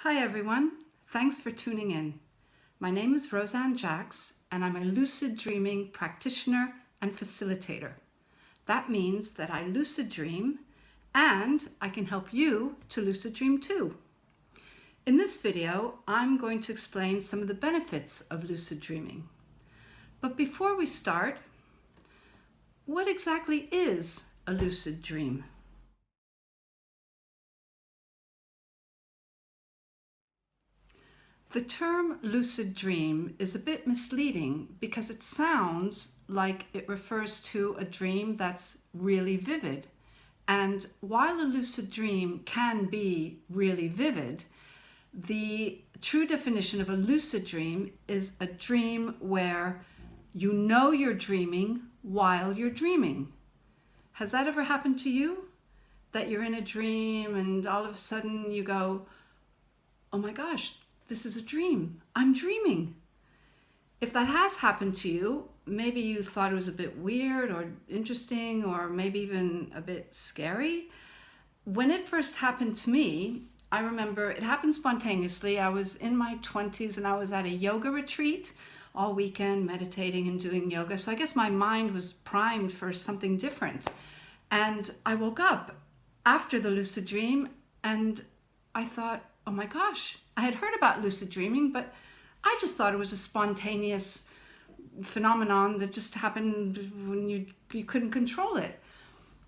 Hi everyone, thanks for tuning in. My name is Roseanne Jacks and I'm a lucid dreaming practitioner and facilitator. That means that I lucid dream and I can help you to lucid dream too. In this video, I'm going to explain some of the benefits of lucid dreaming. But before we start, what exactly is a lucid dream? The term lucid dream is a bit misleading because it sounds like it refers to a dream that's really vivid. And while a lucid dream can be really vivid, the true definition of a lucid dream is a dream where you know you're dreaming while you're dreaming. Has that ever happened to you? That you're in a dream and all of a sudden you go, oh my gosh, this is a dream. I'm dreaming. If that has happened to you, maybe you thought it was a bit weird or interesting or maybe even a bit scary. When it first happened to me, I remember it happened spontaneously. I was in my 20s and I was at a yoga retreat all weekend, meditating and doing yoga. So I guess my mind was primed for something different. And I woke up after the lucid dream and I thought, oh my gosh, I had heard about lucid dreaming, but I just thought it was a spontaneous phenomenon that just happened when you couldn't control it.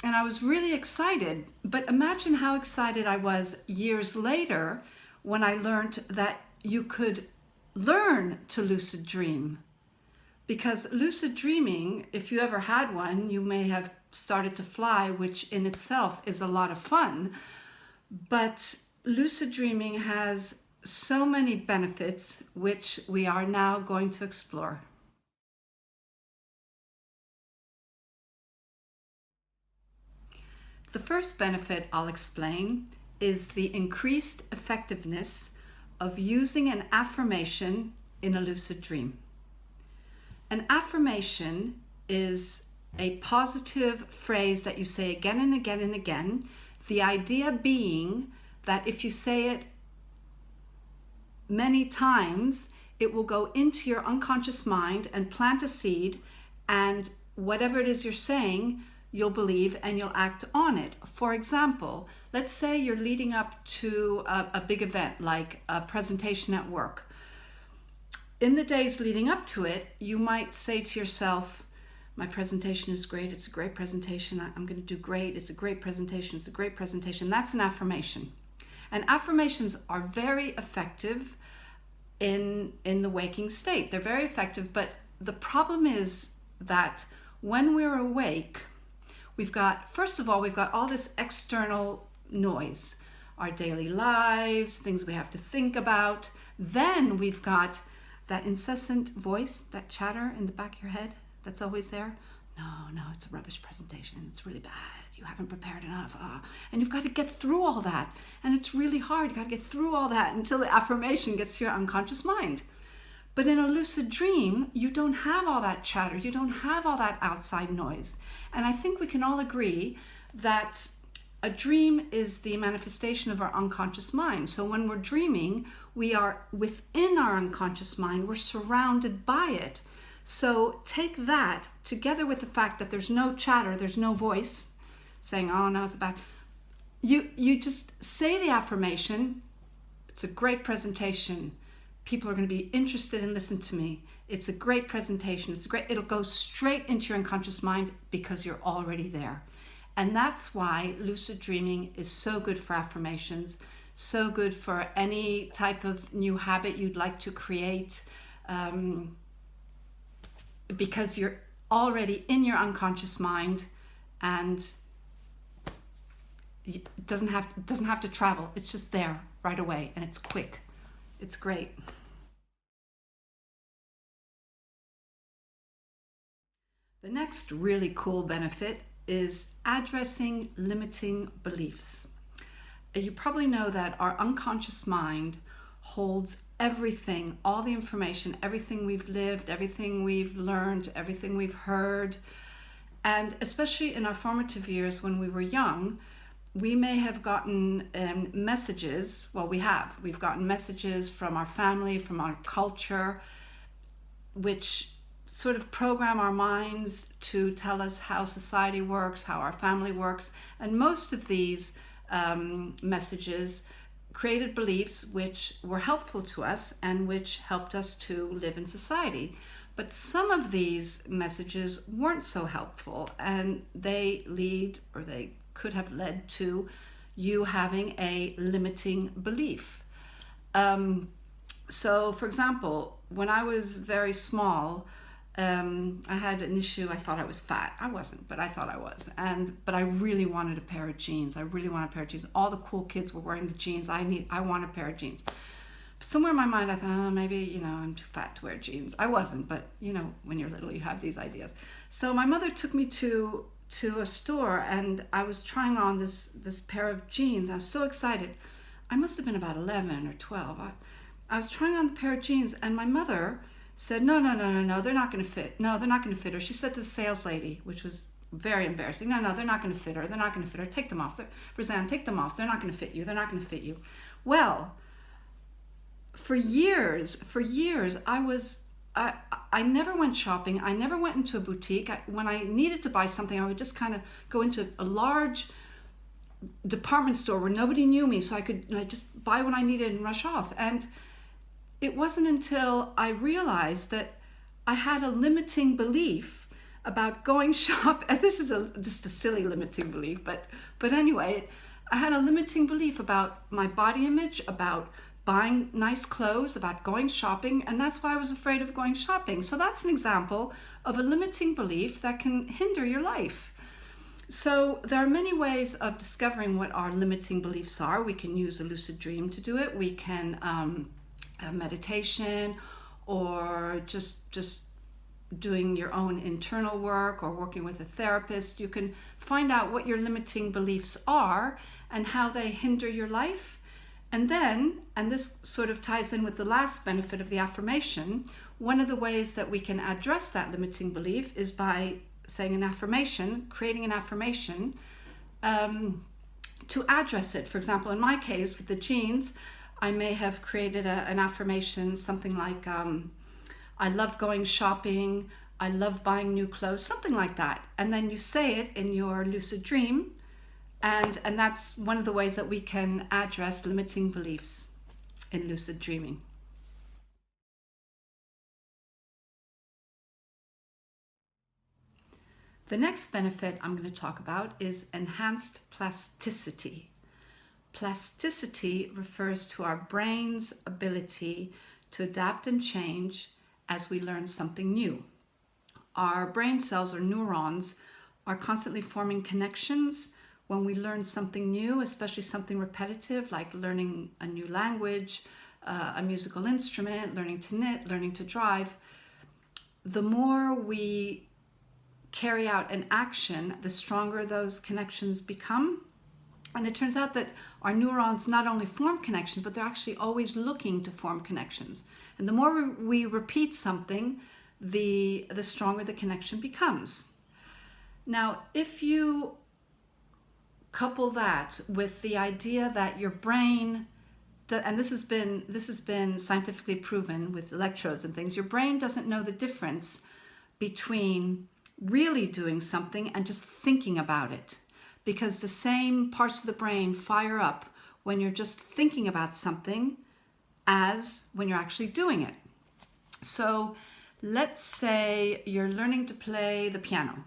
And I was really excited, but imagine how excited I was years later when I learned that you could learn to lucid dream. Because lucid dreaming, if you ever had one, you may have started to fly, which in itself is a lot of fun. But lucid dreaming has so many benefits, which we are now going to explore. The first benefit I'll explain is the increased effectiveness of using an affirmation in a lucid dream. An affirmation is a positive phrase that you say again and again and again, the idea being that if you say it many times, it will go into your unconscious mind and plant a seed, and whatever it is you're saying, you'll believe and you'll act on it. For example, let's say you're leading up to a big event like a presentation at work. In the days leading up to it, you might say to yourself, my presentation is great, it's a great presentation, I'm going to do great, it's a great presentation, it's a great presentation. That's an affirmation. And affirmations are very effective in the waking state. They're very effective, but the problem is that when we're awake, first of all, we've got all this external noise, our daily lives, things we have to think about. Then we've got that incessant voice, that chatter in the back of your head that's always there. No, it's a rubbish presentation. It's really bad. You haven't prepared enough. And you've got to get through all that. And it's really hard. You've got to get through all that until the affirmation gets to your unconscious mind. But in a lucid dream, you don't have all that chatter. You don't have all that outside noise. And I think we can all agree that a dream is the manifestation of our unconscious mind. So when we're dreaming, we are within our unconscious mind. We're surrounded by it. So take that together with the fact that there's no chatter, there's no voice saying, oh no, it's bad. You just say the affirmation, it's a great presentation. People are going to be interested in listening to me. It's a great presentation. It'll go straight into your unconscious mind because you're already there. And that's why lucid dreaming is so good for affirmations, so good for any type of new habit you'd like to create, because you're already in your unconscious mind and it doesn't have to travel. It's just there right away and it's quick. It's great. The next really cool benefit is addressing limiting beliefs. You probably know that our unconscious mind holds everything, all the information, everything we've lived, everything we've learned, everything we've heard. And especially in our formative years when we were young, we may have gotten messages. Well, we've gotten messages from our family, from our culture, which sort of program our minds to tell us how society works, how our family works. And most of these messages created beliefs which were helpful to us and which helped us to live in society. But some of these messages weren't so helpful, and they could have led to you having a limiting belief. So, for example, when I was very small, I had an issue. I thought I was fat. I wasn't, but I thought I was. But I really wanted a pair of jeans. All the cool kids were wearing the jeans. I want a pair of jeans. But somewhere in my mind, I thought, oh, maybe, I'm too fat to wear jeans. I wasn't, but when you're little, you have these ideas. So my mother took me to a store, and I was trying on this pair of jeans. I was so excited. I must have been about 11 or 12. I was trying on the pair of jeans, and my mother said, no, they're not going to fit. No, they're not going to fit her. She said to the sales lady, which was very embarrassing, no, they're not going to fit her. They're not going to fit her. Take them off. Roseanne, take them off. They're not going to fit you. They're not going to fit you. Well, for years, I never went shopping. I never went into a boutique. When I needed to buy something, I would just kind of go into a large department store where nobody knew me, so I could just buy what I needed and rush off. And it wasn't until I realized that I had a limiting belief about going shop. And this is just a silly limiting belief, but anyway, I had a limiting belief about my body image, about buying nice clothes, about going shopping, and that's why I was afraid of going shopping. So that's an example of a limiting belief that can hinder your life. So there are many ways of discovering what our limiting beliefs are. We can use a lucid dream to do it. We can meditation, or just doing your own internal work, or working with a therapist. You can find out what your limiting beliefs are and how they hinder your life. And then, and this sort of ties in with the last benefit of the affirmation, one of the ways that we can address that limiting belief is by saying an affirmation, creating an affirmation to address it. For example, in my case with the jeans, I may have created an affirmation, something like, I love going shopping, I love buying new clothes, something like that. And then you say it in your lucid dream, and that's one of the ways that we can address limiting beliefs in lucid dreaming. The next benefit I'm going to talk about is enhanced plasticity. Plasticity refers to our brain's ability to adapt and change as we learn something new. Our brain cells, or neurons, are constantly forming connections when we learn something new, especially something repetitive like learning a new language, a musical instrument, learning to knit, learning to drive. The more we carry out an action, the stronger those connections become. And it turns out that our neurons not only form connections, but they're actually always looking to form connections. And the more we repeat something, the stronger the connection becomes. Now, if you couple that with the idea that your brain, and this has been scientifically proven with electrodes and things, your brain doesn't know the difference between really doing something and just thinking about it, because the same parts of the brain fire up when you're just thinking about something as when you're actually doing it. So let's say you're learning to play the piano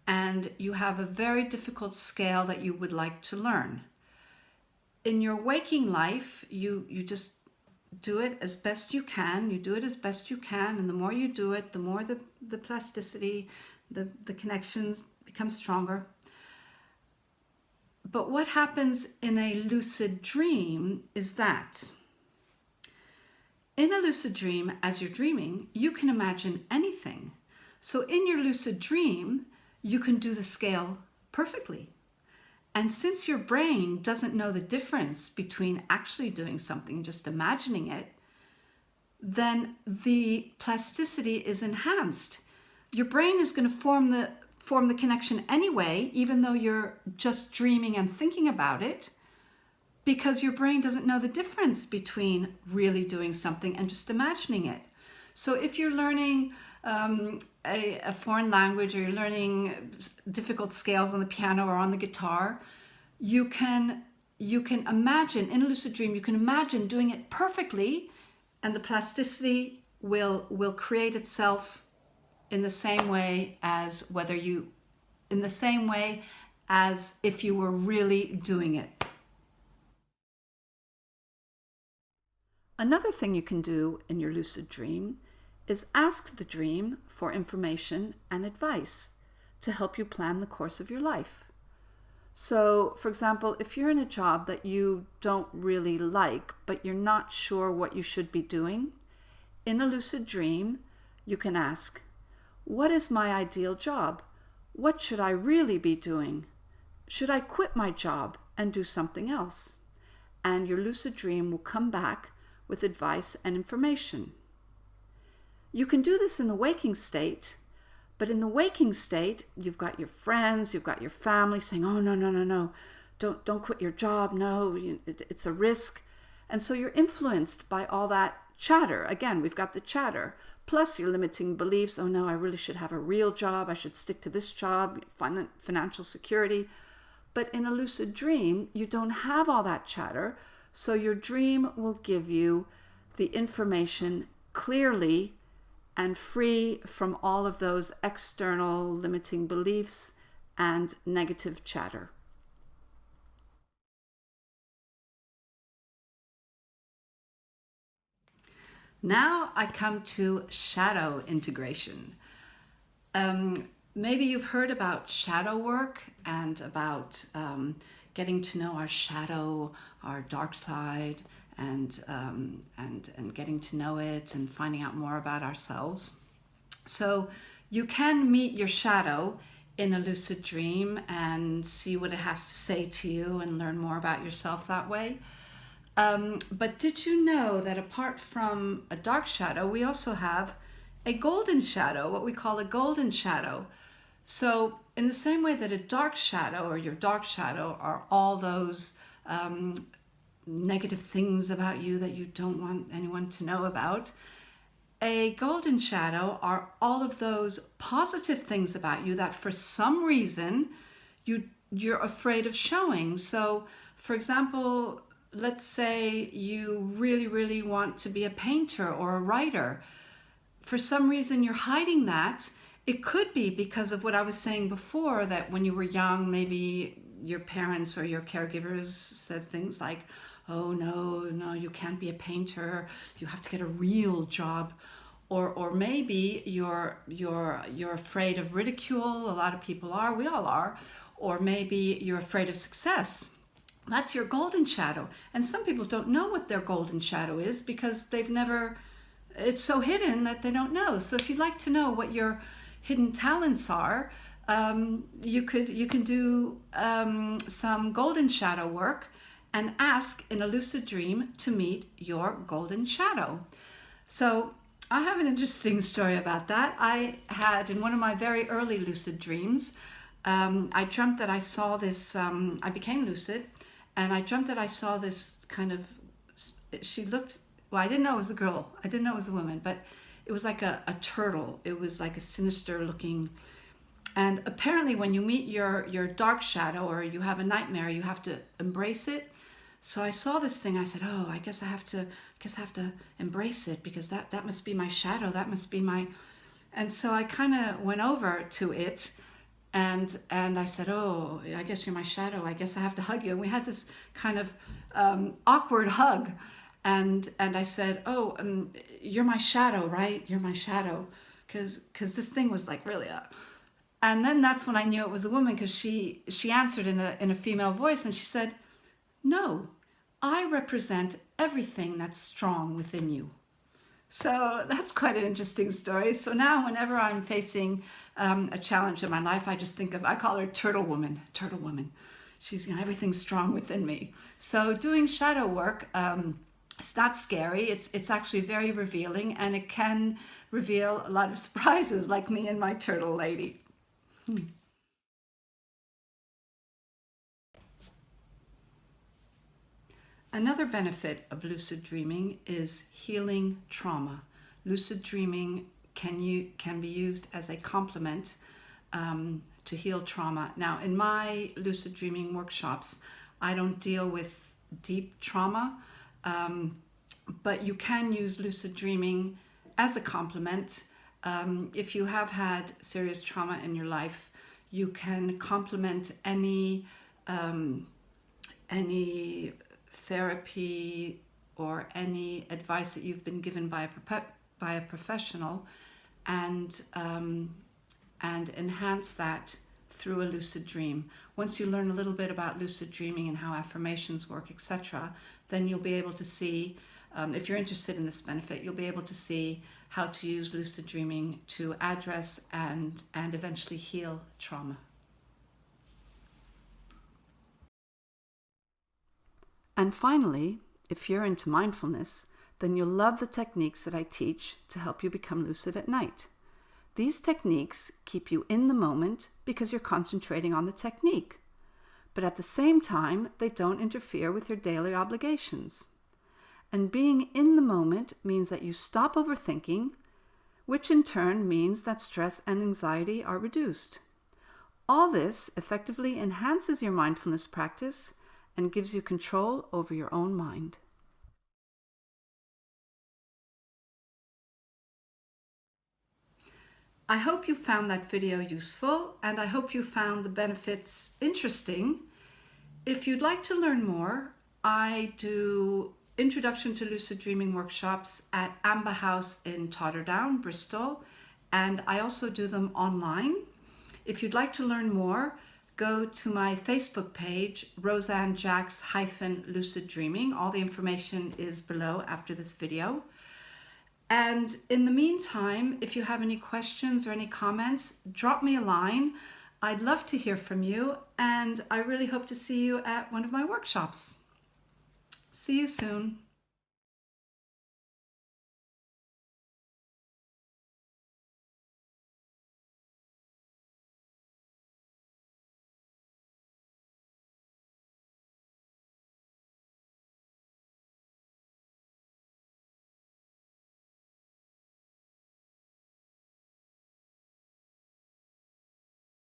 and you have a very difficult scale that you would like to learn. In your waking life, you just do it as best you can. You do it as best you can, and the more you do it, the more the plasticity, the connections become stronger. But what happens in a lucid dream is that in a lucid dream, as you're dreaming, you can imagine anything. So in your lucid dream, you can do the scale perfectly. And since your brain doesn't know the difference between actually doing something and just imagining it, then the plasticity is enhanced. Your brain is going to form the connection anyway, even though you're just dreaming and thinking about it, because your brain doesn't know the difference between really doing something and just imagining it. So if you're learning a foreign language, or you're learning difficult scales on the piano or on the guitar, you can imagine, in a lucid dream, you can imagine doing it perfectly, and the plasticity will create itself in the same way as if you were really doing it. Another thing you can do in your lucid dream is ask the dream for information and advice to help you plan the course of your life. So, for example, if you're in a job that you don't really like, but you're not sure what you should be doing, in a lucid dream, you can ask, what is my ideal job? What should I really be doing? Should I quit my job and do something else? And your lucid dream will come back with advice and information. You can do this in the waking state, but in the waking state, you've got your friends, you've got your family saying, oh, no, don't quit your job, no, it's a risk. And so you're influenced by all that chatter. Again, we've got the chatter, plus your limiting beliefs, oh no, I really should have a real job, I should stick to this job, financial security. But in a lucid dream, you don't have all that chatter, so your dream will give you the information clearly and free from all of those external limiting beliefs and negative chatter. Now I come to shadow integration. Maybe you've heard about shadow work and about getting to know our shadow, our dark side, and getting to know it and finding out more about ourselves. So you can meet your shadow in a lucid dream and see what it has to say to you and learn more about yourself that way. But did you know that apart from a dark shadow, we also have a golden shadow, what we call a golden shadow? So in the same way that a dark shadow, or your dark shadow, are all those negative things about you that you don't want anyone to know about, a golden shadow are all of those positive things about you that for some reason you're afraid of showing. So for example, let's say you really, really want to be a painter or a writer. For some reason you're hiding that. It could be because of what I was saying before, that when you were young, maybe your parents or your caregivers said things like, oh no, you can't be a painter, you have to get a real job. Or maybe you're afraid of ridicule. A lot of people are, we all are. Or maybe you're afraid of success. That's your golden shadow. And some people don't know what their golden shadow is because it's so hidden that they don't know. So if you'd like to know what your hidden talents are, you can do some golden shadow work and ask in a lucid dream to meet your golden shadow. So I have an interesting story about that. I had, in one of my very early lucid dreams, I dreamt that I saw this, I became lucid, and I dreamt that I saw this kind of, she looked, well, I didn't know it was a girl, I didn't know it was a woman, but it was like a turtle. It was like a sinister looking. And apparently when you meet your dark shadow, or you have a nightmare, you have to embrace it. So I saw this thing, I said, oh, I guess I have to embrace it, because that must be my shadow, that must be my. And so I kind of went over to it, and I said, oh, I guess you're my shadow, I guess I have to hug you. And we had this kind of awkward hug. And I said, oh, you're my shadow, right? You're my shadow. Because this thing was like really up. And then that's when I knew it was a woman, because she answered in a female voice, and she said, no, I represent everything that's strong within you. So that's quite an interesting story. So now whenever I'm facing a challenge in my life, I just I call her Turtle Woman. She's, everything's strong within me. So doing shadow work, it's not scary. It's actually very revealing, and it can reveal a lot of surprises, like me and my turtle lady. Another benefit of lucid dreaming is healing trauma. Lucid dreaming can be used as a complement to heal trauma. Now, in my lucid dreaming workshops, I don't deal with deep trauma, but you can use lucid dreaming as a complement. If you have had serious trauma in your life, you can complement any therapy or any advice that you've been given by a professional, and enhance that through a lucid dream. Once you learn a little bit about lucid dreaming and how affirmations work, etc., then you'll be able to see, if you're interested in this benefit, you'll be able to see how to use lucid dreaming to address and eventually heal trauma. And finally, if you're into mindfulness, then you'll love the techniques that I teach to help you become lucid at night. These techniques keep you in the moment because you're concentrating on the technique, but at the same time, they don't interfere with your daily obligations. And being in the moment means that you stop overthinking, which in turn means that stress and anxiety are reduced. All this effectively enhances your mindfulness practice and gives you control over your own mind. I hope you found that video useful, and I hope you found the benefits interesting. If you'd like to learn more, I do Introduction to Lucid Dreaming workshops at Amber House in Totterdown, Bristol, and I also do them online. If you'd like to learn more, go to my Facebook page, Roseanne Jacks-Lucid Dreaming. All the information is below after this video. And in the meantime, if you have any questions or any comments, drop me a line. I'd love to hear from you, and I really hope to see you at one of my workshops. See you soon.